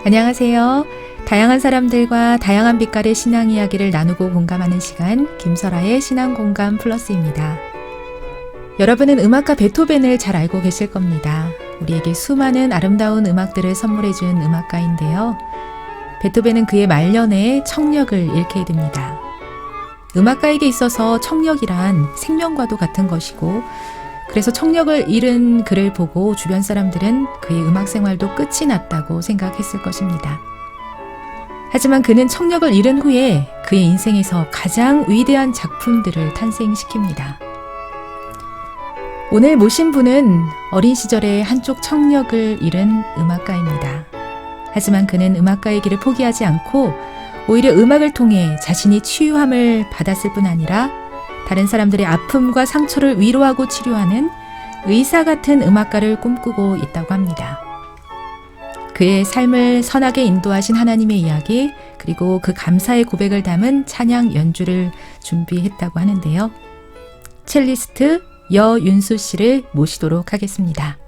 안녕하세요. 다양한 사람들과 다양한 빛깔의 신앙 이야기를 나누고 공감하는 시간, 김설아의 신앙공감 플러스입니다. 여러분은 음악가 베토벤을 잘 알고 계실 겁니다. 우리에게 수많은 아름다운 음악들을 선물해준 음악가인데요. 베토벤은 그의 말년에 청력을 잃게 됩니다. 음악가에게 있어서 청력이란 생명과도 같은 것이고, 그래서 청력을 잃은 그를 보고 주변 사람들은 그의 음악 생활도 끝이 났다고 생각했을 것입니다. 하지만 그는 청력을 잃은 후에 그의 인생에서 가장 위대한 작품들을 탄생시킵니다. 오늘 모신 분은 어린 시절에 한쪽 청력을 잃은 음악가입니다. 하지만 그는 음악가의 길을 포기하지 않고 오히려 음악을 통해 자신이 치유함을 받았을 뿐 아니라 다른 사람들의 아픔과 상처를 위로하고 치료하는 의사 같은 음악가를 꿈꾸고 있다고 합니다. 그의 삶을 선하게 인도하신 하나님의 이야기, 그리고 그 감사의 고백을 담은 찬양 연주를 준비했다고 하는데요. 첼리스트 여윤수 씨를 모시도록 하겠습니다.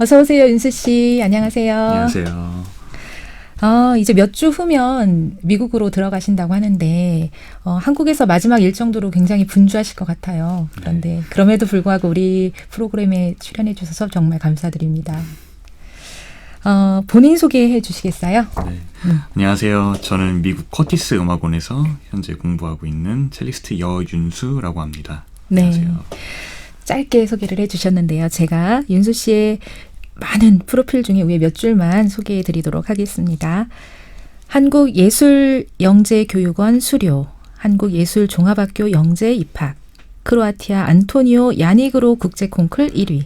어서 오세요, 윤수 씨. 안녕하세요. 안녕하세요. 이제 몇 주 후면 미국으로 들어가신다고 하는데 한국에서 마지막 일정도로 굉장히 분주하실 것 같아요. 그런데 네. 그럼에도 불구하고 우리 프로그램에 출연해 주셔서 정말 감사드립니다. 본인 소개해 주시겠어요? 네. 안녕하세요. 저는 미국 커티스 음악원에서 현재 공부하고 있는 첼리스트 여윤수라고 합니다. 네. 안녕하세요. 짧게 소개를 해주셨는데요. 제가 윤수 씨의 많은 프로필 중에 위에 몇 줄만 소개해 드리도록 하겠습니다. 한국예술영재교육원 수료, 한국예술종합학교 영재 입학, 크로아티아 안토니오 야니그로 국제콩쿨 1위,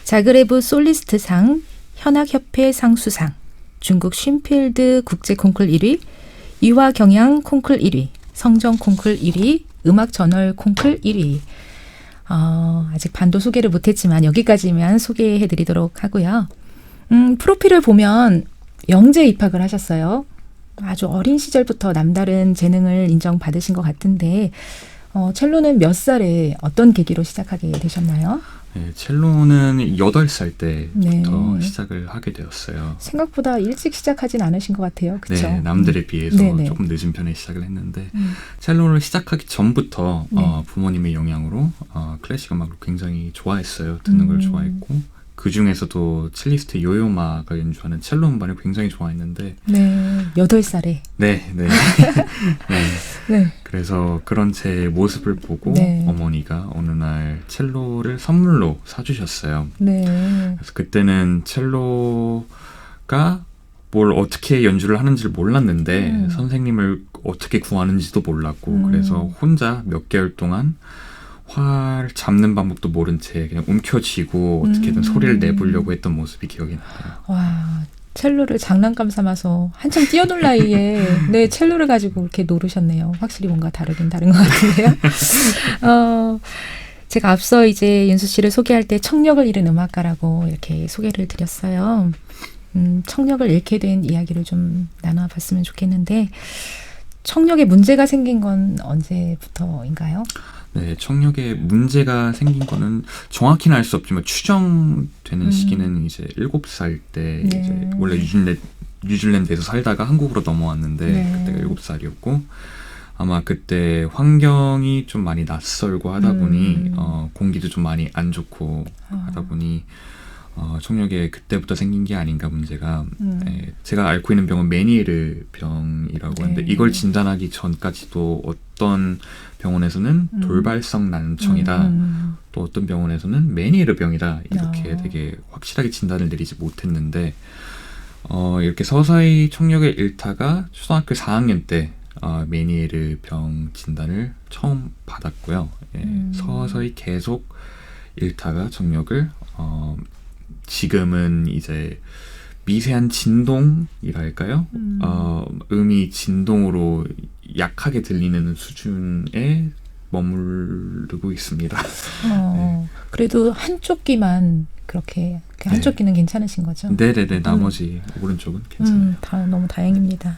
자그레브 솔리스트상, 현악협회 상수상, 중국 쉰필드 국제콩쿨 1위, 유화경향 콩쿨 1위, 성정 콩쿨 1위, 음악 저널 콩쿨 1위. 아직 반도 소개를 못했지만 여기까지만 소개해드리도록 하고요. 프로필을 보면 영재 입학을 하셨어요. 아주 어린 시절부터 남다른 재능을 인정받으신 것 같은데 첼로는 몇 살에 어떤 계기로 시작하게 되셨나요? 네, 첼로는 8살 때부터 네. 시작을 하게 되었어요. 생각보다 일찍 시작하진 않으신 것 같아요. 그렇죠? 네, 남들에 비해서 네네. 조금 늦은 편에 시작을 했는데 첼로를 시작하기 전부터 네. 부모님의 영향으로 클래식 음악을 굉장히 좋아했어요. 듣는 걸 좋아했고 그 중에서도 첼리스트 요요마가 연주하는 첼로 음반을 굉장히 좋아했는데 네, 8살에. 네. 네. 네. 그래서 그런 제 모습을 보고 네. 어머니가 어느 날 첼로를 선물로 사주셨어요. 네. 그래서 그때는 첼로가 뭘 어떻게 연주를 하는지를 몰랐는데 선생님을 어떻게 구하는지도 몰랐고 그래서 혼자 몇 개월 동안 활 잡는 방법도 모른 채 그냥 움켜쥐고 어떻게든 소리를 내보려고 했던 모습이 기억이 나요. 와, 첼로를 장난감 삼아서 한참 뛰어놀 나이에 네, 첼로를 가지고 이렇게 노르셨네요. 확실히 뭔가 다르긴 다른 것 같은데요. 제가 앞서 이제 윤수 씨를 소개할 때 청력을 잃은 음악가라고 이렇게 소개를 드렸어요. 청력을 잃게 된 이야기를 좀 나눠봤으면 좋겠는데 청력에 문제가 생긴 건 언제부터인가요? 네, 청력에 문제가 생긴 거는 정확히는 알 수 없지만 추정되는 시기는 이제 7살 때 네. 이제 원래 뉴질랜드에서 살다가 한국으로 넘어왔는데 네. 그때가 7살이었고 아마 그때 환경이 좀 많이 낯설고 하다 보니 공기도 좀 많이 안 좋고 하다 보니 청력에 그때부터 생긴 게 아닌가 문제가. 제가 앓고 있는 병은 메니에르 병이라고 하는데 네. 이걸 진단하기 전까지도 어떤 병원에서는 돌발성 난청이다. 또 어떤 병원에서는 메니에르 병이다. 이렇게 되게 확실하게 진단을 내리지 못했는데 이렇게 서서히 청력을 잃다가 초등학교 4학년 때 메니에르 병 진단을 처음 받았고요. 서서히 계속 잃다가 청력을 지금은 이제 미세한 진동이랄까요? 음이 진동으로 약하게 들리는 수준에 머무르고 있습니다. 그래도 한쪽 귀만 그렇게 한쪽 귀는 괜찮으신 거죠? 네네네. 나머지 오른쪽은 괜찮아요. 너무 다행입니다.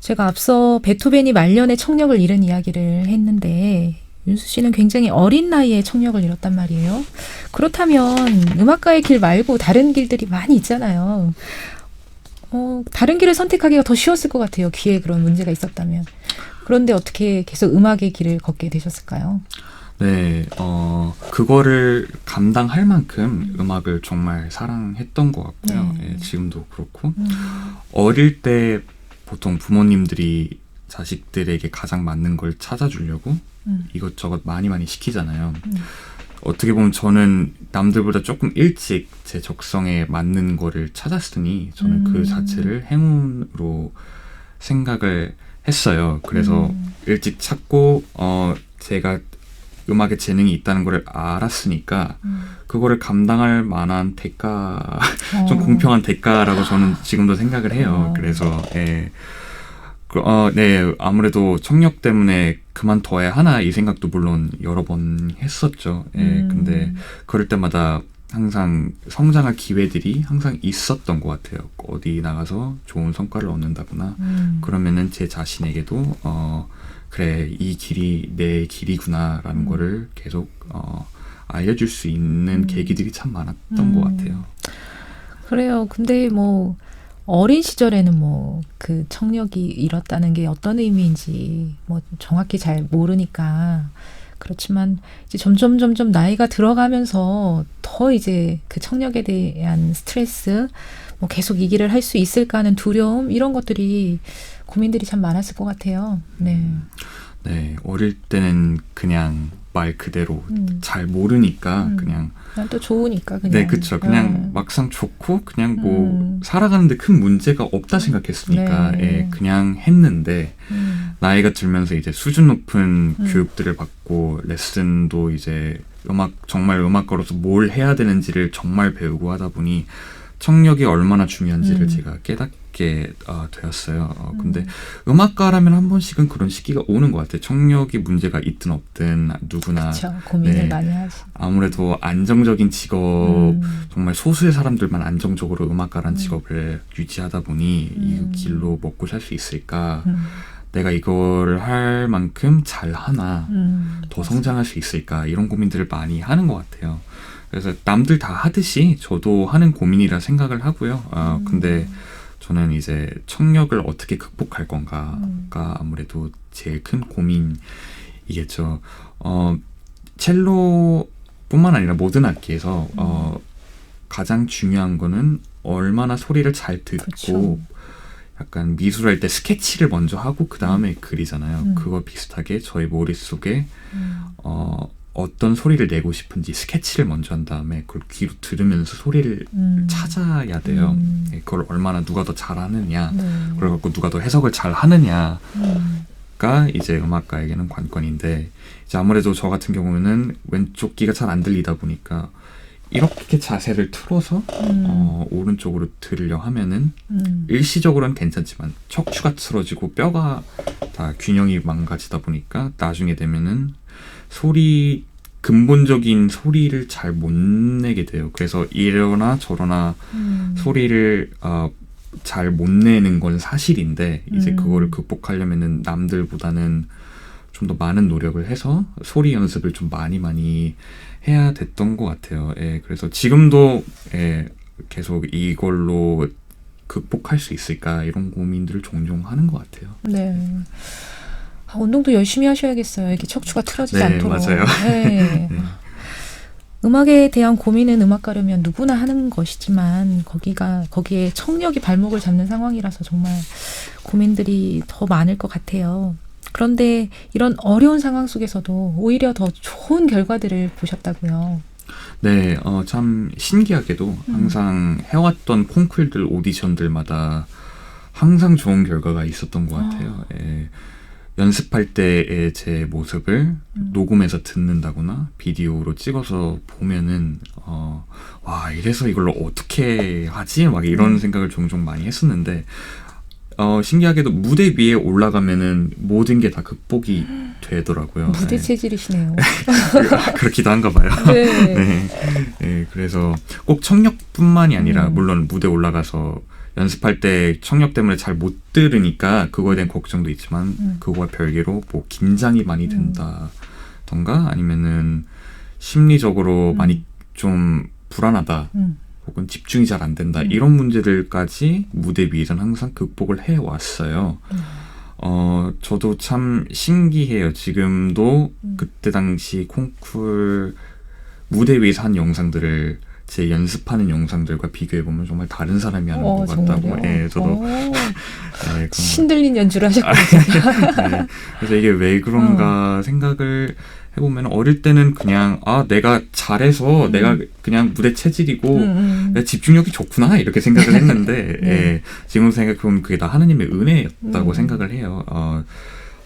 제가 앞서 베토벤이 말년에 청력을 잃은 이야기를 했는데 윤수 씨는 굉장히 어린 나이에 청력을 잃었단 말이에요. 그렇다면 음악가의 길 말고 다른 길들이 많이 있잖아요. 다른 길을 선택하기가 더 쉬웠을 것 같아요. 귀에 그런 문제가 있었다면. 그런데 어떻게 계속 음악의 길을 걷게 되셨을까요? 네, 그거를 감당할 만큼 음악을 정말 사랑했던 것 같고요. 네. 예, 지금도 그렇고. 어릴 때 보통 부모님들이 자식들에게 가장 맞는 걸 찾아주려고 이것저것 많이 시키잖아요. 어떻게 보면 저는 남들보다 조금 일찍 제 적성에 맞는 거를 찾았으니 저는 그 자체를 행운으로 생각을 했어요. 그래서 일찍 찾고 제가 음악에 재능이 있다는 걸 알았으니까 그거를 감당할 만한 대가, 좀 공평한 대가라고 저는 지금도 생각을 해요. 그래서 네, 아무래도 청력 때문에 그만둬야 하나 이 생각도 물론 여러 번 했었죠. 근데 그럴 때마다 항상 성장할 기회들이 항상 있었던 것 같아요. 어디 나가서 좋은 성과를 얻는다거나 그러면은 제 자신에게도 그래, 이 길이 내 길이구나라는 거를 계속 알려줄 수 있는 계기들이 참 많았던 것 같아요. 그래요. 근데 뭐 어린 시절에는 뭐 그 청력이 잃었다는 게 어떤 의미인지 뭐 정확히 잘 모르니까 그렇지만 이제 점점 나이가 들어가면서 더 이제 그 청력에 대한 스트레스, 뭐 계속 이 길을 할 수 있을까 하는 두려움, 이런 것들이 고민들이 참 많았을 것 같아요. 네. 네, 어릴 때는 그냥 말 그대로 잘 모르니까 그냥 또 좋으니까 그냥. 네, 그쵸. 그냥 막상 좋고 그냥 뭐 살아가는데 큰 문제가 없다 생각했으니까 네. 예, 그냥 했는데 나이가 들면서 이제 수준 높은 교육들을 받고 레슨도 이제 정말 음악가로서 뭘 해야 되는지를 정말 배우고 하다 보니 청력이 얼마나 중요한지를 제가 깨닫게 찾게 되었어요. 근데 음악가라면 한 번씩은 그런 시기가 오는 것 같아요. 청력이 문제가 있든 없든 누구나. 그렇죠. 고민을 네. 많이 하지. 아무래도 안정적인 직업, 정말 소수의 사람들만 안정적으로 음악가란 직업을 유지하다 보니 이 길로 먹고 살 수 있을까? 내가 이걸 할 만큼 잘 하나? 더 성장할 수 있을까? 이런 고민들을 많이 하는 것 같아요. 그래서 남들 다 하듯이 저도 하는 고민이라 생각을 하고요. 근데 저는 이제 청력을 어떻게 극복할 건가가 아무래도 제일 큰 고민이겠죠. 첼로뿐만 아니라 모든 악기에서 가장 중요한 거는 얼마나 소리를 잘 듣고 그쵸. 약간 미술할 때 스케치를 먼저 하고 그 다음에 그리잖아요. 그거 비슷하게 저희 머릿속에 어떤 소리를 내고 싶은지 스케치를 먼저 한 다음에 그걸 귀로 들으면서 소리를 찾아야 돼요. 그걸 얼마나 누가 더 잘하느냐, 그래갖고 누가 더 해석을 잘 하느냐가 이제 음악가에게는 관건인데, 이제 아무래도 저 같은 경우는 왼쪽 귀가 잘 안 들리다 보니까 이렇게 자세를 틀어서 오른쪽으로 들으려 하면은 일시적으로는 괜찮지만 척추가 틀어지고 뼈가 다 균형이 망가지다 보니까 나중에 되면은 근본적인 소리를 잘 못 내게 돼요. 그래서 이러나 저러나 소리를 잘 못 내는 건 사실인데, 이제 그거를 극복하려면은 남들보다는 좀 더 많은 노력을 해서 소리 연습을 좀 많이 해야 됐던 것 같아요. 예, 그래서 지금도 계속 이걸로 극복할 수 있을까 이런 고민들을 종종 하는 것 같아요. 네. 운동도 열심히 하셔야겠어요. 이렇게 척추가 틀어지지 네, 않도록. 맞아요. 네. 네. 음악에 대한 고민은 음악가려면 누구나 하는 것이지만 거기에 청력이 발목을 잡는 상황이라서 정말 고민들이 더 많을 것 같아요. 그런데 이런 어려운 상황 속에서도 오히려 더 좋은 결과들을 보셨다고요. 네, 참 신기하게도 항상 해왔던 콩쿨들 오디션들마다 항상 좋은 결과가 있었던 것 같아요. 예, 연습할 때의 제 모습을 녹음해서 듣는다거나 비디오로 찍어서 보면은 와, 이래서 이걸로 어떻게 하지? 막 이런 생각을 종종 많이 했었는데, 신기하게도 무대 위에 올라가면은 모든 게 다 극복이 되더라고요. 무대 체질이시네요. 그렇기도 한가 봐요. 네. 네. 네, 그래서 꼭 청력뿐만이 아니라 물론 무대 올라가서 연습할 때 청력 때문에 잘 못 들으니까 그거에 대한 걱정도 있지만 그거와 별개로 뭐 긴장이 많이 된다던가 아니면은 심리적으로 많이 좀 불안하다 혹은 집중이 잘 안 된다 이런 문제들까지 무대 위에서는 항상 극복을 해왔어요. 저도 참 신기해요. 지금도 그때 당시 콩쿨 무대 위에서 한 영상들을 제 연습하는 영상들과 비교해보면 정말 다른 사람이 하는 것 같다고. 예, 저도. 네, 신들린 연주를 하셨군요. 네, 그래서 이게 왜 그런가 생각을 해보면 어릴 때는 그냥 내가 잘해서 내가 그냥 무대 체질이고 내 집중력이 좋구나 이렇게 생각을 했는데 예, 지금 생각해보면 그게 다 하느님의 은혜였다고 생각을 해요.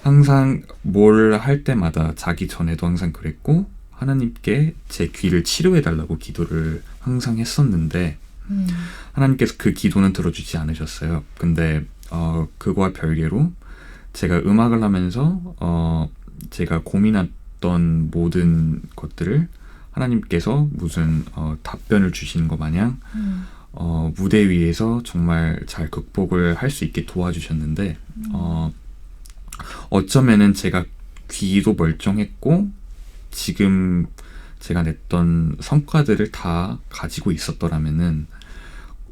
항상 뭘 할 때마다 자기 전에도 항상 그랬고 하나님께 제 귀를 치료해달라고 기도를 항상 했었는데 하나님께서 그 기도는 들어주지 않으셨어요. 근데 그거와 별개로 제가 음악을 하면서 제가 고민했던 모든 것들을 하나님께서 무슨 답변을 주시는 것 마냥 무대 위에서 정말 잘 극복을 할 수 있게 도와주셨는데 어쩌면은 제가 귀도 멀쩡했고 지금 제가 냈던 성과들을 다 가지고 있었더라면은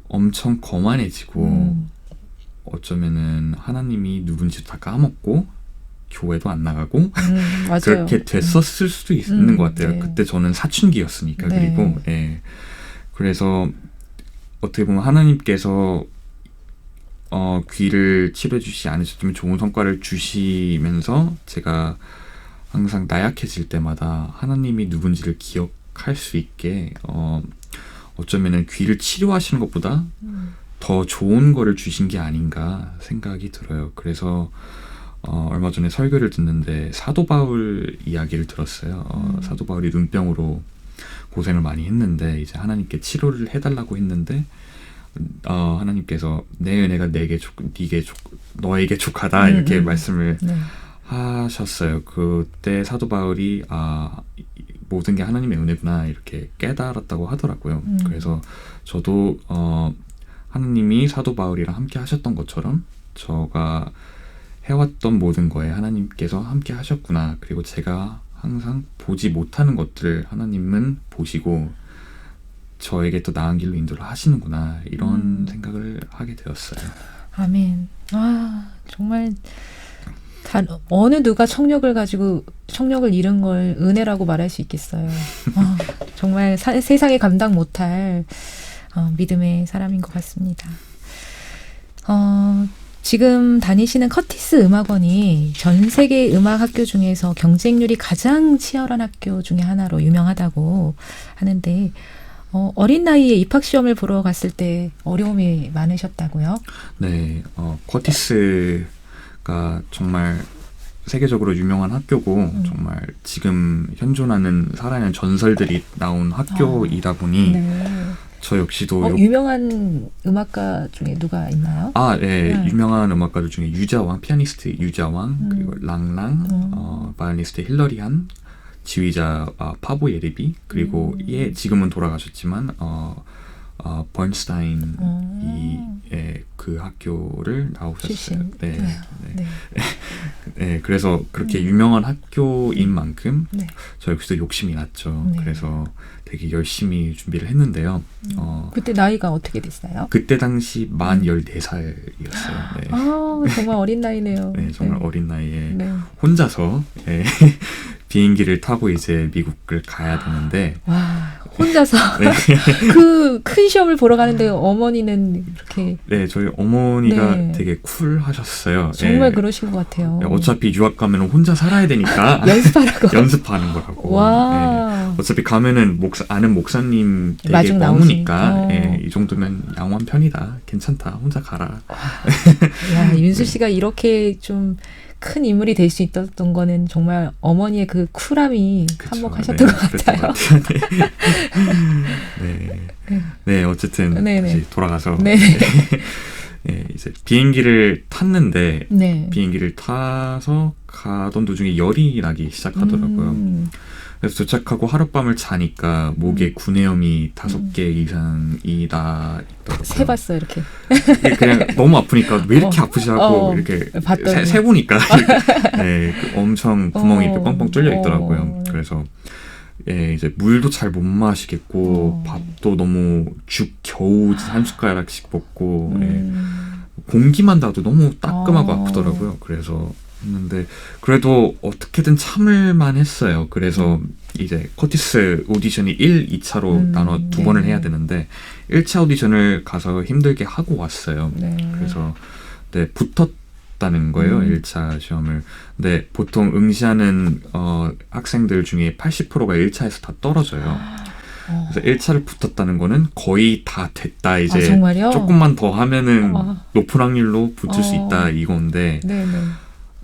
엄청 거만해지고 어쩌면은 하나님이 누군지 다 까먹고 교회도 안 나가고 맞아요. 그렇게 됐었을 수도 있는 것 같아요. 네. 그때 저는 사춘기였으니까. 네. 그리고 예. 그래서 어떻게 보면 하나님께서 귀를 치료해 주시지 않으셨지만 좋은 성과를 주시면서 제가 항상 나약해질 때마다 하나님이 누군지를 기억할 수 있게 어쩌면은 귀를 치료하시는 것보다 더 좋은 거를 주신 게 아닌가 생각이 들어요. 그래서 얼마 전에 설교를 듣는데 사도 바울 이야기를 들었어요. 사도 바울이 눈병으로 고생을 많이 했는데 이제 하나님께 치료를 해달라고 했는데 하나님께서 내 은혜가 너에게 족하다 이렇게 말씀을 네. 하셨어요. 그때 사도 바울이 모든 게 하나님의 은혜구나 이렇게 깨달았다고 하더라고요. 그래서 저도 하나님이 사도 바울이랑 함께 하셨던 것처럼 저가 해왔던 모든 거에 하나님께서 함께 하셨구나. 그리고 제가 항상 보지 못하는 것들을 하나님은 보시고 저에게 더 나은 길로 인도를 하시는구나. 이런 생각을 하게 되었어요. 아멘. 정말 어느 누가 청력을 가지고 청력을 잃은 걸 은혜라고 말할 수 있겠어요. 정말 세상에 감당 못할 믿음의 사람인 것 같습니다. 지금 다니시는 커티스 음악원이 전 세계 음악 학교 중에서 경쟁률이 가장 치열한 학교 중에 하나로 유명하다고 하는데 어린 나이에 입학 시험을 보러 갔을 때 어려움이 많으셨다고요? 네, 커티스가 정말 세계적으로 유명한 학교고 정말 지금 현존하는 살아있는 전설들이 나온 학교이다 보니 네. 저 역시도 유명한 음악가 중에 누가 있나요? 네. 유명한 음악가들 중에 유자왕, 피아니스트 유자왕, 그리고 랑랑, 바이올리니스트 힐러리한, 지휘자 파보 예레비, 그리고 지금은 돌아가셨지만 번스타인이 그 학교를 나오셨어요. 네, 그래서 그렇게 유명한 학교인 만큼 저 역시도 욕심이 났죠. 그래서 되게 열심히 준비를 했는데요. 그때 나이가 어떻게 됐어요? 그때 당시 만 14살이었어요. 네. 정말 어린 나이네요. 네, 정말 어린 나이에 혼자서 비행기를 타고 이제 미국을 가야 되는데 혼자서 그 큰 시험을 보러 가는데 어머니는 이렇게 저희 어머니가 되게 쿨하셨어요. 정말 그러신 것 같아요. 어차피 유학 가면 혼자 살아야 되니까 연습하는 거라고. 어차피 가면은 아는 목사님 되게 머무니까 이 정도면 양호한 편이다. 괜찮다. 혼자 가라. 윤수 씨가 이렇게 좀 큰 인물이 될 수 있었던 거는 정말 어머니의 그 쿨함이 한몫하셨던 것 같아요. 네, 어쨌든 다시 돌아가서 이제 비행기를 탔는데 비행기를 타서 가던 도중에 열이 나기 시작하더라고요. 그래서 도착하고 하룻밤을 자니까 목에 구내염이 5개 이상이 나 있더라고요. 세봤어요, 이렇게. 그냥 너무 아프니까 왜 이렇게 아프지 하고 이렇게 세보니까 엄청 구멍이 이렇게 뻥뻥 뚫려 있더라고요. 그래서 이제 물도 잘 못 마시겠고 밥도 너무 죽 겨우 한 숟가락씩 먹고 공기만 닿아도 너무 따끔하고 아프더라고요. 그래서 했는데 그래도 어떻게든 참을만 했어요. 그래서 이제 커티스 오디션이 1, 2차로 나눠 2번을 해야 되는데 1차 오디션을 가서 힘들게 하고 왔어요. 그래서 붙었다는 거예요. 1차 시험을. 근데 보통 응시하는 학생들 중에 80%가 1차에서 다 떨어져요. 그래서 1차를 붙었다는 거는 거의 다 됐다. 이제 조금만 더 하면은 높은 확률로 붙을 수 있다 이건데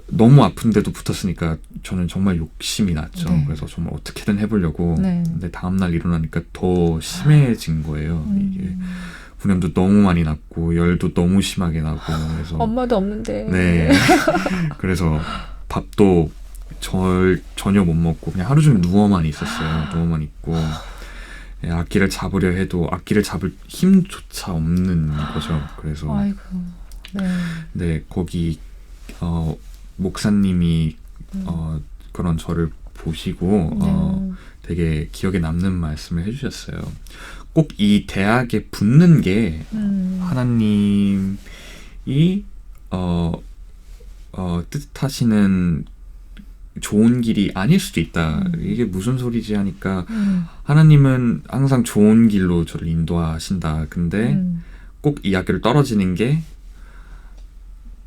너무 아픈데도 붙었으니까 저는 정말 욕심이 났죠. 그래서 정말 어떻게든 해보려고. 근데 다음날 일어나니까 더 심해진 거예요. 이게 분염도 너무 많이 났고 열도 너무 심하게 나고. 그래서 엄마도 없는데. 그래서 밥도 전혀 못 먹고 그냥 하루 종일 누워만 있었어요. 누워만 있고 악기를 잡으려 해도 악기를 잡을 힘조차 없는 거죠. 그래서 거기 목사님이 그런 저를 보시고 되게 기억에 남는 말씀을 해주셨어요. 꼭 이 대학에 붙는 게 하나님이 뜻하시는 좋은 길이 아닐 수도 있다. 이게 무슨 소리지 하니까 하나님은 항상 좋은 길로 저를 인도하신다. 근데 꼭 이 학교를 떨어지는 게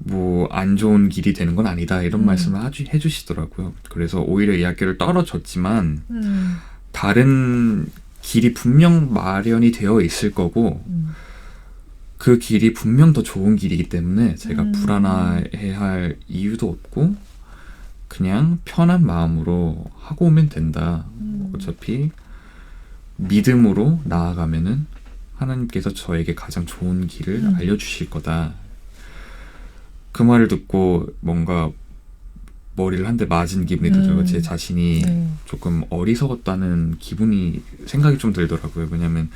뭐 안 좋은 길이 되는 건 아니다. 이런 말씀을 해주시더라고요. 그래서 오히려 이 학교를 떨어졌지만 다른 길이 분명 마련이 되어 있을 거고 그 길이 분명 더 좋은 길이기 때문에 제가 불안해할 이유도 없고 그냥 편한 마음으로 하고 오면 된다. 어차피 믿음으로 나아가면은 하나님께서 저에게 가장 좋은 길을 알려주실 거다. 그 말을 듣고 뭔가 머리를 한 대 맞은 기분이 들더라고요. 제 자신이 조금 어리석었다는 생각이 좀 들더라고요. 왜냐면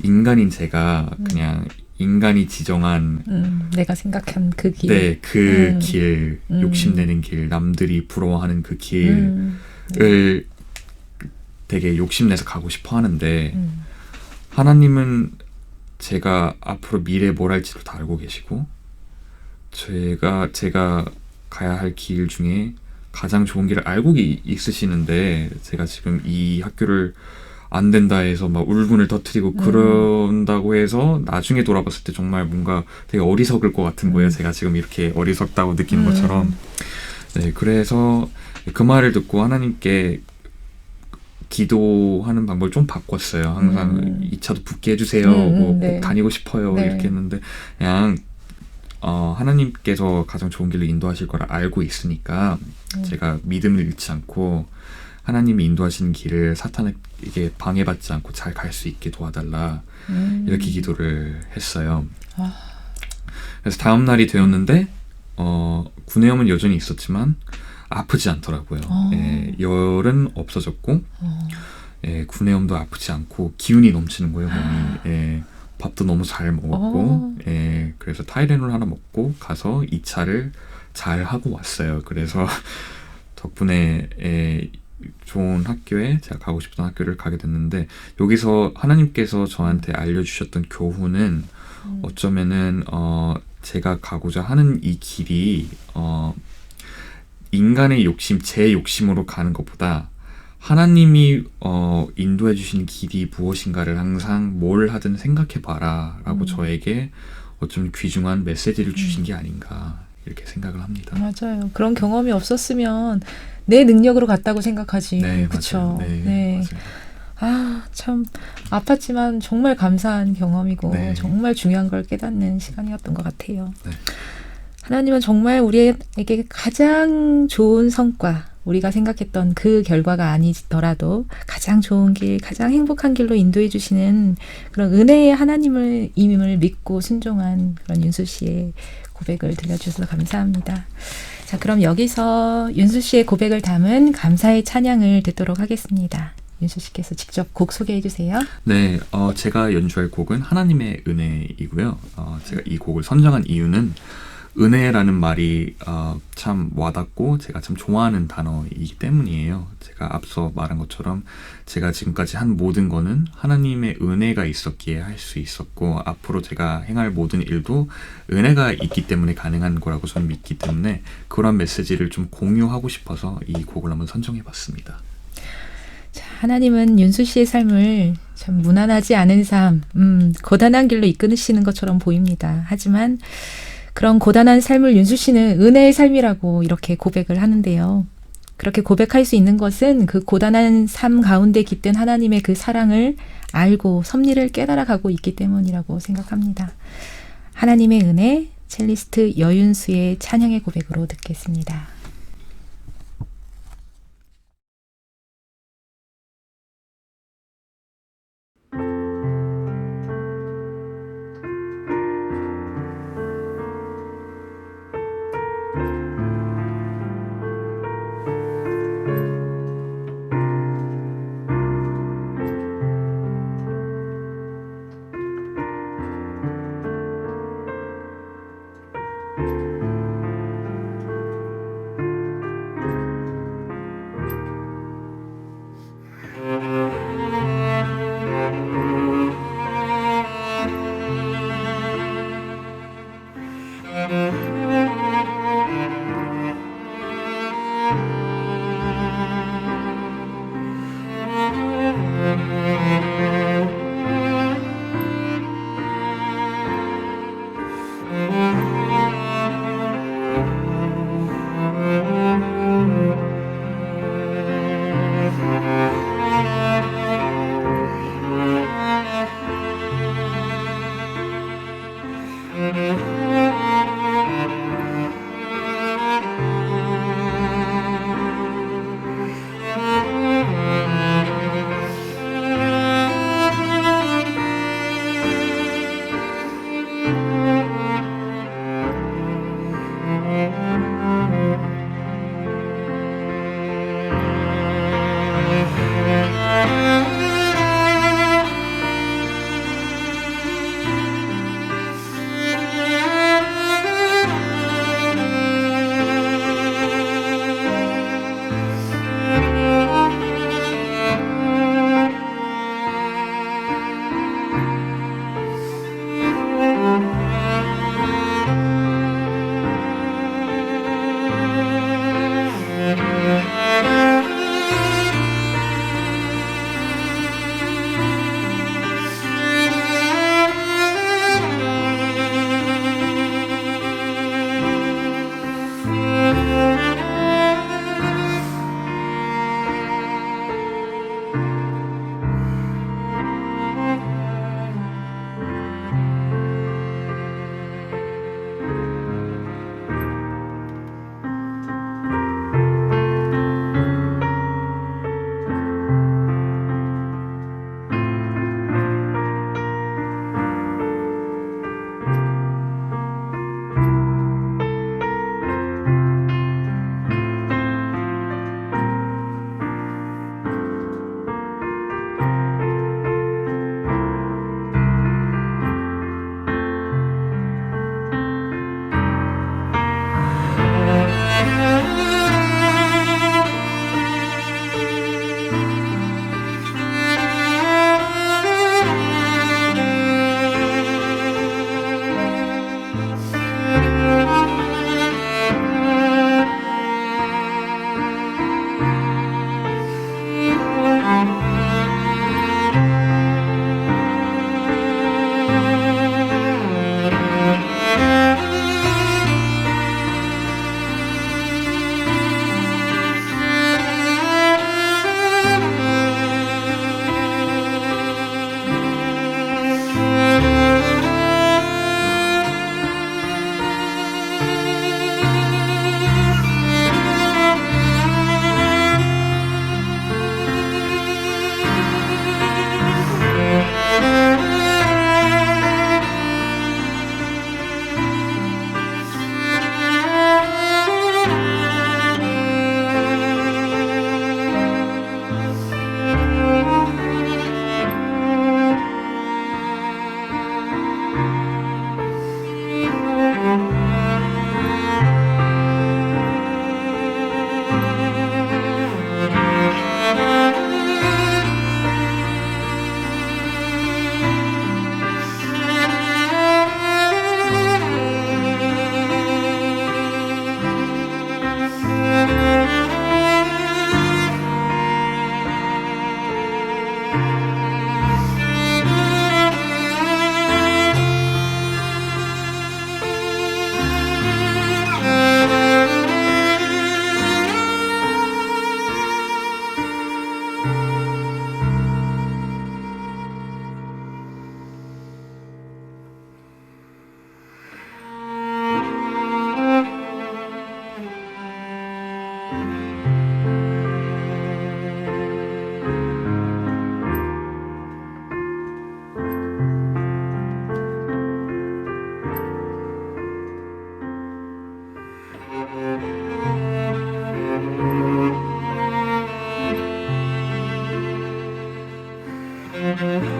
인간인 제가 그냥 인간이 지정한 내가 생각한 그 길. 네, 그 길, 욕심내는 길, 남들이 부러워하는 그 길을 되게 욕심내서 가고 싶어 하는데 하나님은 제가 앞으로 미래에 뭘 할지도 다 알고 계시고 제가 가야 할 길 중에 가장 좋은 길을 알고 있으시는데 제가 지금 이 학교를 안 된다 해서 막 울분을 터뜨리고 그런다고 해서 나중에 돌아봤을 때 정말 뭔가 되게 어리석을 것 같은 거예요. 제가 지금 이렇게 어리석다고 느끼는 것처럼. 네, 그래서 그 말을 듣고 하나님께 기도하는 방법을 좀 바꿨어요. 항상 이 차도 붙게 해주세요. 뭐 꼭 다니고 싶어요. 이렇게 했는데 그냥 하나님께서 가장 좋은 길로 인도하실 걸 알고 있으니까 제가 믿음을 잃지 않고 하나님이 인도하시는 길을 사탄에게 방해받지 않고 잘 갈 수 있게 도와달라 이렇게 기도를 했어요. 그래서 다음 날이 되었는데 구내염은 여전히 있었지만 아프지 않더라고요. 예, 열은 없어졌고 예, 구내염도 아프지 않고 기운이 넘치는 거예요. 몸이. 예, 밥도 너무 잘 먹었고 예, 그래서 타이레놀 하나 먹고 가서 2차를 잘 하고 왔어요. 그래서 덕분에 좋은 학교에 제가 가고 싶던 학교를 가게 됐는데 여기서 하나님께서 저한테 알려주셨던 교훈은 어쩌면은 제가 가고자 하는 이 길이 인간의 욕심, 제 욕심으로 가는 것보다 하나님이 인도해 주신 길이 무엇인가를 항상 뭘 하든 생각해봐라 라고 저에게 어쩌면 귀중한 메시지를 주신 게 아닌가 이렇게 생각을 합니다. 맞아요. 그런 경험이 없었으면 내 능력으로 갔다고 생각하지. 네, 그쵸? 맞아요. 네, 네. 맞아요. 아, 참 아팠지만 정말 감사한 경험이고 네. 정말 중요한 걸 깨닫는 시간이었던 것 같아요. 네. 하나님은 정말 우리에게 가장 좋은 성과, 우리가 생각했던 그 결과가 아니더라도 가장 좋은 길, 가장 행복한 길로 인도해 주시는 그런 은혜의 하나님을 믿고 순종한 그런 윤수 씨의 고백을 들려주셔서 감사합니다. 자, 그럼 여기서 윤수 씨의 고백을 담은 감사의 찬양을 듣도록 하겠습니다. 윤수 씨께서 직접 곡 소개해 주세요. 네, 제가 연주할 곡은 하나님의 은혜이고요. 제가 이 곡을 선정한 이유는 은혜라는 말이 참 와닿고 제가 참 좋아하는 단어이기 때문이에요. 제가 앞서 말한 것처럼 제가 지금까지 한 모든 거는 하나님의 은혜가 있었기에 할 수 있었고 앞으로 제가 행할 모든 일도 은혜가 있기 때문에 가능한 거라고 저는 믿기 때문에 그런 메시지를 좀 공유하고 싶어서 이 곡을 한번 선정해봤습니다. 자, 하나님은 윤수 씨의 삶을 참 무난하지 않은 삶, 고단한 길로 이끄시는 것처럼 보입니다. 하지만 그런 고단한 삶을 윤수 씨는 은혜의 삶이라고 이렇게 고백을 하는데요. 그렇게 고백할 수 있는 것은 그 고단한 삶 가운데 깃든 하나님의 그 사랑을 알고 섭리를 깨달아가고 있기 때문이라고 생각합니다. 하나님의 은혜, 첼리스트 여윤수의 찬양의 고백으로 듣겠습니다. Thank